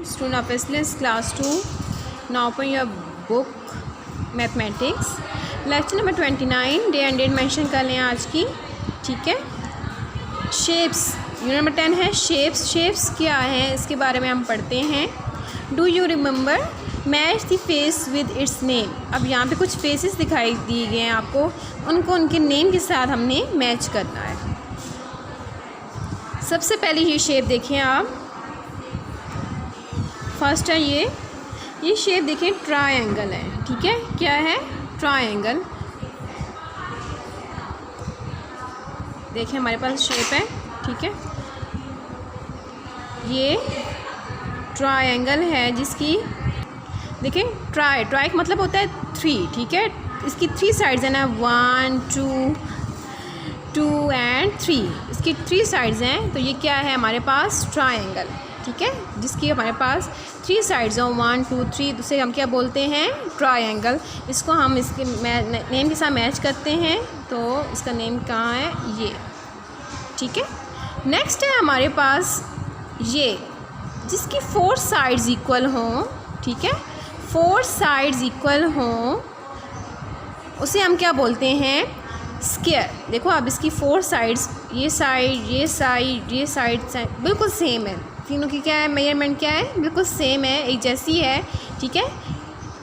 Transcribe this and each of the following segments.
student of SLS class 2. Now open your book mathematics lecture number 29 day and date mention कर लें आज की, ठीक है। शेप्स यूनिट नंबर 10 है शेप्स। शेप्स क्या है इसके बारे में हम पढ़ते हैं। Do you remember match the face with its name. अब यहाँ पे कुछ फेसेस दिखाई दिए गए हैं आपको, उनको उनके नेम के साथ हमने मैच करना है। सबसे पहले ये शेप देखें आप, फर्स्ट है ये शेप देखें, ट्रायंगल है, ठीक है। क्या है? ट्रायंगल। देखें हमारे पास शेप है, ठीक है। ये ट्रायंगल है जिसकी देखें ट्राई का मतलब होता है 3, ठीक है। इसकी 3 साइड्स हैं ना, 1 2 एंड 3, इसकी 3 साइड्स हैं। तो ये क्या है हमारे पास? ट्रायंगल, ठीक है, जिसकी हमारे पास 3 साइड्स हो, 1 2 3, तो उसे हम क्या बोलते हैं? ट्रायंगल। इसको हम इसके नेम के साथ मैच करते हैं, तो इसका नेम कहाँ है? ये, ठीक है। नेक्स्ट है हमारे पास ये जिसकी 4 साइड्स इक्वल हों, ठीक है, 4 साइड्स इक्वल हों, उसे हम क्या बोलते हैं? स्क्वायर। देखो अब इसकी 4 साइड्स, ये साइड बिल्कुल सेम है, तीनों की क्या है मेजरमेंट क्या है? बिल्कुल सेम है, एक जैसी है, ठीक है।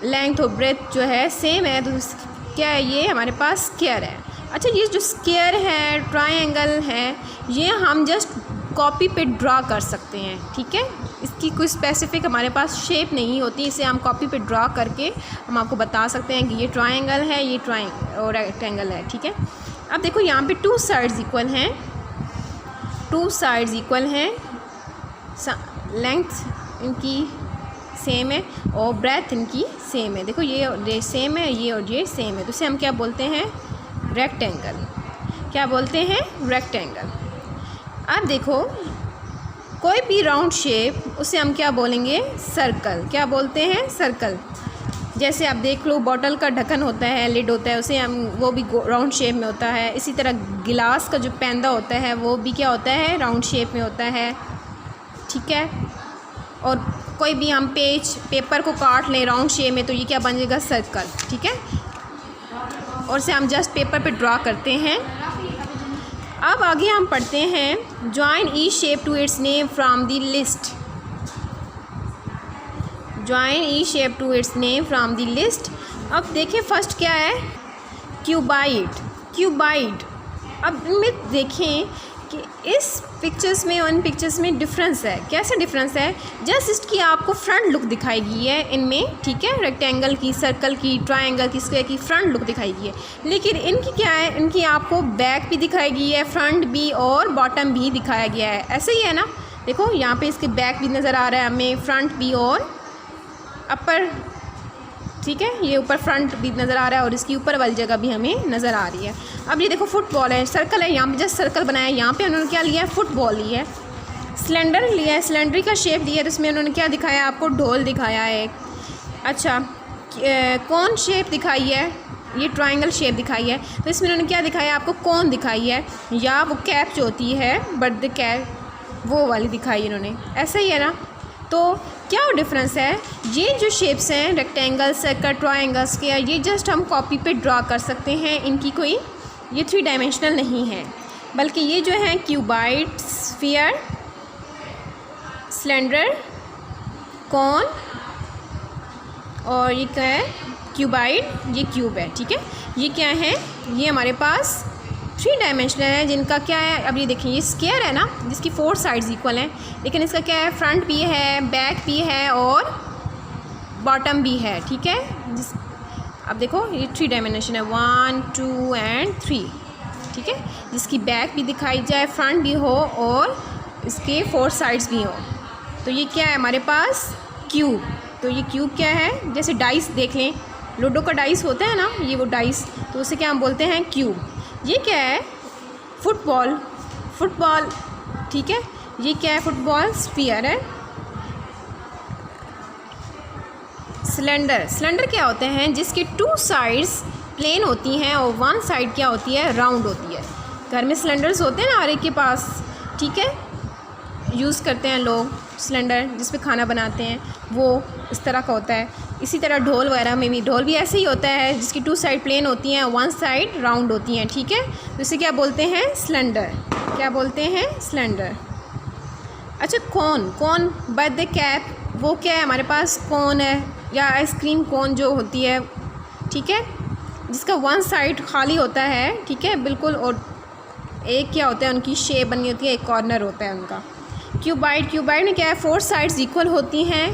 लेंथ और ब्रेथ जो है सेम है, तो क्या है? ये हमारे पास स्क्वायर है। अच्छा, ये जो स्क्वायर है, ट्रायंगल है, ये हम जस्ट कॉपी पे ड्रा कर सकते हैं, ठीक है। इसकी कोई स्पेसिफिक हमारे पास शेप नहीं होती, इसे हम कॉपी पे ड्रा करके हम आपको बता सकते हैं कि ये ट्रायंगल है, ये और रेक्टेंगल है, ठीक है। अब देखो यहाँ पे 2 साइड्स इक्वल हैं, 2 साइड्स इक्वल हैं, लेंथ इनकी सेम है और ब्रेथ इनकी सेम है। देखो ये सेम है, ये और ये सेम है, तो इसे हम क्या बोलते हैं? रेक्टेंगल। क्या बोलते हैं? रेक्टेंगल। अब देखो कोई भी राउंड शेप, उसे हम क्या बोलेंगे? सर्कल। क्या बोलते हैं? सर्कल। जैसे आप देख लो, बॉटल का ढक्कन होता है, लिड होता है, उसे हम वो भी राउंड शेप में होता है। इसी तरह गिलास का जो पैंदा होता है वो भी क्या होता है? राउंड शेप में होता है, ठीक है। और कोई भी हम पेपर को काट लें राउंड शेप में, तो ये क्या बन जाएगा? सर्कल, ठीक है। और इसे हम जस्ट पेपर पे ड्रा करते हैं। अब आगे हम पढ़ते हैं, join each shape to its name from the list. Join each shape to its name from the list. अब देखिए फर्स्ट क्या है? क्यूबाइड। अब इनमें देखें कि इस पिक्चर्स में और इन पिक्चर्स में डिफरेंस है। कैसे डिफरेंस है? जस्ट इसकी आपको फ्रंट लुक दिखाई गई है इनमें, ठीक है। रेक्टेंगल की, सर्कल की, ट्रायंगल की, स्क्वायर की फ्रंट लुक दिखाई गई है, लेकिन इनकी क्या है? इनकी आपको बैक भी दिखाई गई है, फ्रंट भी और बॉटम भी दिखाया गया है। ऐसे ही है ना, देखो यहाँ पे इसके बैक भी नज़र आ रहा है हमें, फ्रंट भी और अपर, ठीक है। ये ऊपर फ्रंट भी नज़र आ रहा है और इसकी ऊपर वाली जगह भी हमें नज़र आ रही है। अब ये देखो फुटबॉल है, सर्कल है, यहाँ पे जस्ट सर्कल बनाया है, यहाँ पे उन्होंने क्या लिया है? फुटबॉल ली है। सिलेंडर लिया है, सिलेंडर का शेप दिया है, तो इसमें उन्होंने क्या दिखाया? आपको ढोल दिखाया है। अच्छा, कौन शेप दिखाई है? ये ट्रायंगल शेप दिखाई है, तो इसमें उन्होंने क्या दिखाया? आपको कौन दिखाई है, या वो कैप जो होती है बर्थडे कैप, वो वाली दिखाई है इन्होंने। ऐसा ही है ना। तो क्या डिफरेंस है? ये जो शेप्स हैं रेक्टेंगल, सर्कल, ट्रायंगल्स के, ये जस्ट हम कॉपी पे ड्रा कर सकते हैं, इनकी कोई ये 3 डायमेंशनल नहीं है, बल्कि ये जो है क्यूबाइड, स्फीयर, सिलेंडर, कॉन, और ये क्या है? क्यूबाइड, ये क्यूब है, ठीक है। ये क्या है? ये हमारे पास 3 डायमेंशनल है, जिनका क्या है? अब ये देखिए, ये स्क्वायर है ना, जिसकी 4 साइड्स इक्वल हैं, लेकिन इसका क्या है? फ्रंट भी है, बैक भी है और बॉटम भी है, ठीक है। अब देखो ये 3 डायमेंशन है, 1 2 एंड 3, ठीक है। जिसकी बैक भी दिखाई जाए, फ्रंट भी हो और इसके 4 साइड्स भी हो, तो ये क्या है हमारे पास? क्यूब। तो ये क्यूब क्या है? जैसे डाइस देख लें, लूडो का डाइस होता है ना, ये वो डाइस, तो उसे क्या हम बोलते हैं? क्यूब। ये क्या है? फुटबॉल, ठीक है। ये क्या है? फुटबॉल। स्फीयर है। सिलेंडर क्या होते हैं? जिसके 2 साइड्स प्लेन होती हैं और 1 साइड क्या होती है? राउंड होती है। घर में सिलेंडर्स होते हैं ना हर एक के पास, ठीक है, यूज़ करते हैं लोग। सिलेंडर जिस पे खाना बनाते हैं वो इस तरह का होता है। इसी तरह ढोल वगैरह में भी, ढोल भी ऐसे ही होता है जिसकी 2 साइड प्लेन होती हैं, 1 साइड राउंड होती हैं, ठीक है। तो इसे क्या बोलते हैं? सिलेंडर। क्या बोलते हैं? सिलेंडर। अच्छा, कोन बर्थडे कैप, वो क्या है हमारे पास? कोन है, या आइसक्रीम कोन जो होती है, ठीक है, जिसका 1 साइड खाली होता है, ठीक है, बिल्कुल, और एक क्या होता है, उनकी शेप बनी होती है, एक कॉर्नर होता है उनका। क्यूबाइड में क्या है? 4 साइड्स इक्वल होती हैं,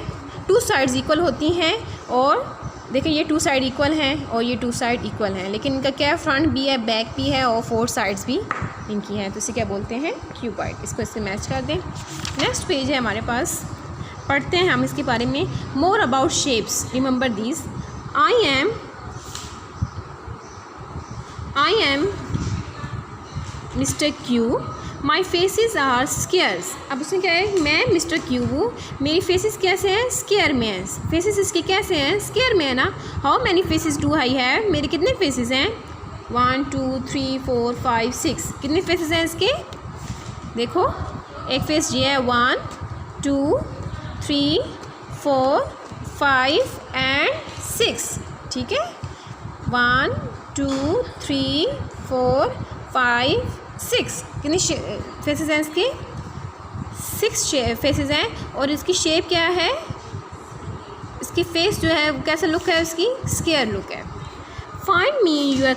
2 साइड्स इक्वल होती हैं, और देखिए ये 2 साइड इक्वल हैं और ये 2 साइड इक्वल हैं, लेकिन इनका क्या है? फ्रंट भी है, बैक भी है, और 4 साइड्स भी इनकी हैं, तो इसे क्या बोलते हैं? क्यूबाइड। इसको इससे मैच कर दें। नेक्स्ट पेज है हमारे पास, पढ़ते हैं हम इसके बारे में। More about shapes, remember these. I am mister Q, my faces are squares. अब उसमें क्या है? मैं मिस्टर क्यू हूँ, मेरी फेसिस कैसे हैं? स्केयर में हैं। फेसिस इसके कैसे हैं? स्केयर में है ना। How many faces do I have, मेरे कितने फेसिस हैं? 1 2 3 4 5 6। कितने फेसिस हैं इसके? देखो, एक फेस ये है, 1 2 3 4 5 एंड 6, ठीक है। 1 2 3 4 5 6। कितनी फेसेस हैं इसकी? 6 फेसेस हैं, और इसकी शेप क्या है? इसकी फेस जो है कैसा लुक है इसकी? स्केयर लुक है। Find me your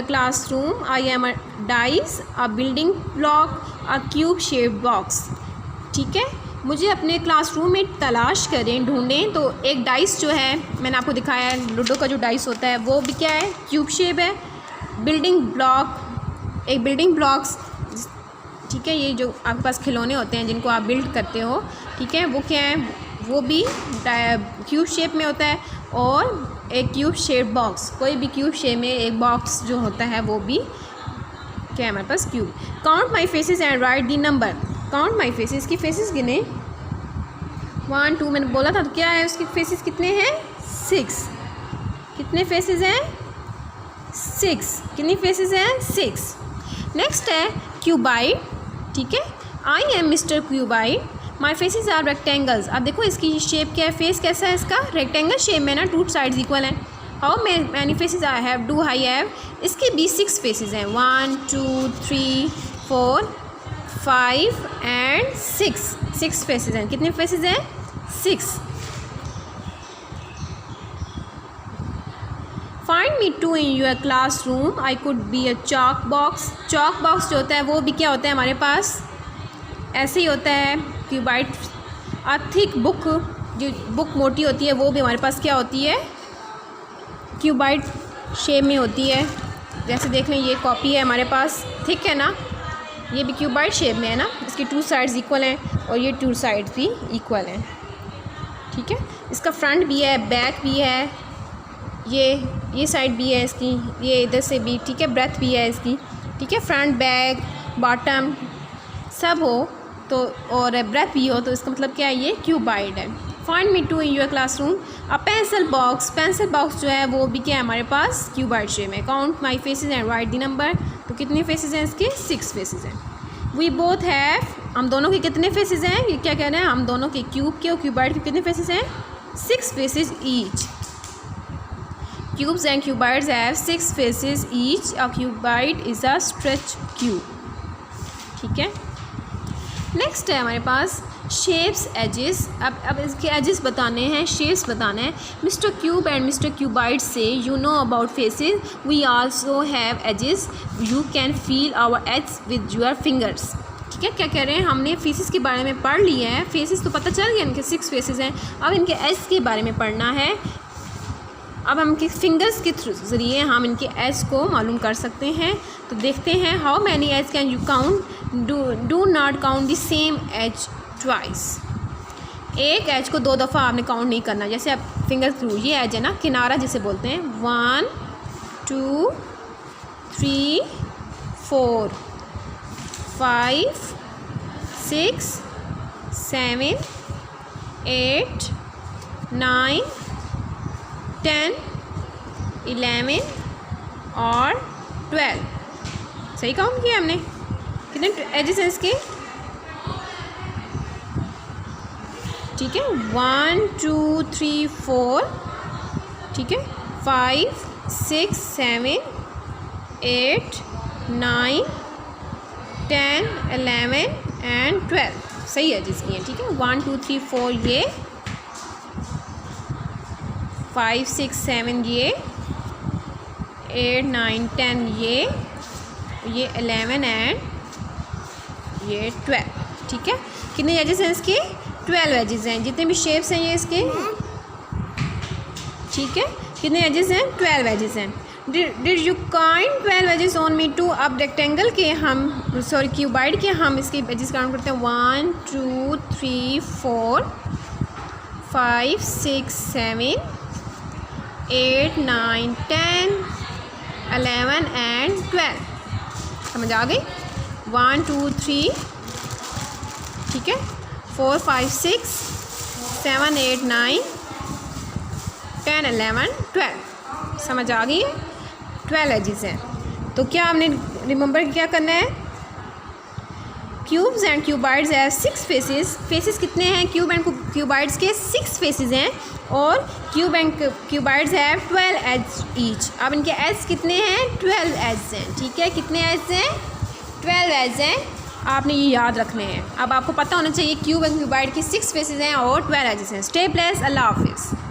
classroom, I am a dice, a building block, a cube shaped box, ठीक है। मुझे अपने क्लासरूम में तलाश करें, ढूंढें। तो एक डाइस जो है मैंने आपको दिखाया है, लूडो का जो डाइस होता है वो भी क्या है? क्यूब शेप है। बिल्डिंग ब्लॉक, एक बिल्डिंग ब्लॉक्स, ठीक है, ये जो आपके पास खिलौने होते हैं जिनको आप बिल्ड करते हो, ठीक है, वो क्या है? वो भी क्यूब शेप में होता है। और एक क्यूब शेप बॉक्स, कोई भी क्यूब शेप में एक बॉक्स जो होता है वो भी क्या है हमारे पास? Cube. Count my faces and write the number. Count my faces, की फेसेस गिने, 1 2, मैंने बोला था, तो क्या है उसकी फेसेस कितने हैं? 6। कितने फेसेस हैं? 6। कितनी फेसेस हैं? 6। नेक्स्ट है क्यूबाइड, ठीक है। I am mister cuboid, my faces are rectangles. अब देखो इसकी शेप क्या है? फेस कैसा है इसका? रेक्टेंगल शेप में ना, 2 साइड्स इक्वल हैं। How many faces I have, do I have, इसके भी 6 फेसेस हैं, 1 2 3 4 5 एंड 6 फेसेस हैं। कितने फेसेस हैं? 6। Find me 2 in your classroom, I could be a chalk box. Chalk box जो होता है वो भी क्या होता है हमारे पास? ऐसे ही होता है क्यूबाइड। अ थिक बुक, जो बुक मोटी होती है वो भी हमारे पास क्या होती है? क्यूबाइड शेप में होती है। जैसे देख लें, ये कॉपी है हमारे पास, थिक है ना, ये भी क्यूबाइड शेप में है ना, इसकी 2 साइड्स इक्वल हैं और ये 2 साइड्स भी इक्वल हैं, ठीक है। इसका फ्रंट भी है, बैक भी है, ये साइड भी है इसकी, ये इधर से भी, ठीक है, ब्रेथ भी है इसकी, ठीक है। फ्रंट, बैक, बॉटम सब हो तो, और ब्रेथ भी हो, तो इसका मतलब क्या है? ये क्यूबाइड है। Find me 2 in your classroom, a pencil box जो है वो भी क्या है हमारे पास? क्यूबाइड शेप में। Count my faces and right the number, तो कितने फेसेस हैं इसके? 6 फेसेस हैं। वी बोथ हैव, हम दोनों के कितने फेसेस हैं? ये क्या कह रहे हैं? हम दोनों के क्यूब के और क्यूबाइड के कितने फेसेस हैं? 6 faces each. Cubes and cuboids have 6 faces each, a cuboid is a stretch cube, ठीक है। नेक्स्ट है हमारे पास शेप्स, एजेस। अब इसके एजेस बताने हैं, शेप्स बताने हैं। Mister cube and mister cuboid से you know about faces, we also have edges, you can feel our edge with your fingers, ठीक है। क्या कह रहे हैं? हमने फेसेस के बारे में पढ़ लिया है, फेसेस तो पता चल गया इनके 6 फेसेस हैं, अब इनके एज के बारे में पढ़ना है। अब हम इनके फिंगर्स के ज़रिए हम इनके एज को मालूम कर सकते हैं। तो देखते हैं, how many edge can you count, do not count the same edge twice. एक एज को 2 दफ़ा आपने काउंट नहीं करना। जैसे आप फिंगर थ्रू, ये एज है ना, किनारा जिसे बोलते हैं, 1 2 3 4 5 6 7 8 9 10 11 और 12। सही काउंट किया हमने। कितने एजेस हैं इसके? ठीक है, 1 2 3 4, ठीक है, 5 6 7 8 9 10 11 एंड 12 सही है जिसकी है। ठीक है, 1 2 3 4 ये, 5 6 7 ये, 8 9 10 ये 11 एंड ये 12। ठीक है, कितने एजेस हैं इसके? 12 एजेस हैं। जितने भी शेप्स हैं ये इसके, ठीक है, कितने एजेस हैं? 12 एजेस हैं। Did you count 12 edges on me too? अब रेक्टेंगल के हम सॉरी क्यूबाइड के हम इसके एजेस काउंट करते हैं। 1 2 3 4 5 6 7 8 9 10 11 एंड 12। समझ आ गई? 1 2 3, ठीक है, 4 5 6 7 8 9 10 11 12। समझ आ गई है? 12 एजेस हैं। तो क्या हमने रिमेंबर क्या करना है? Cubes and cuboids have 6 faces. Faces कितने हैं? क्यूब एंड क्यूबाइड्स के 6 फेसेस हैं और cube and cuboids have 12 edge each. अब इनके एज कितने हैं? 12 एज हैं। ठीक है, कितने एज हैं? 12 एज हैं। आपने ये याद रखने हैं। अब आपको पता होना चाहिए क्यूब एंड क्यूबाइड की 6 फेसेस हैं और 12 एजेस हैं। Stay blessed. अल्लाह हाफिज़।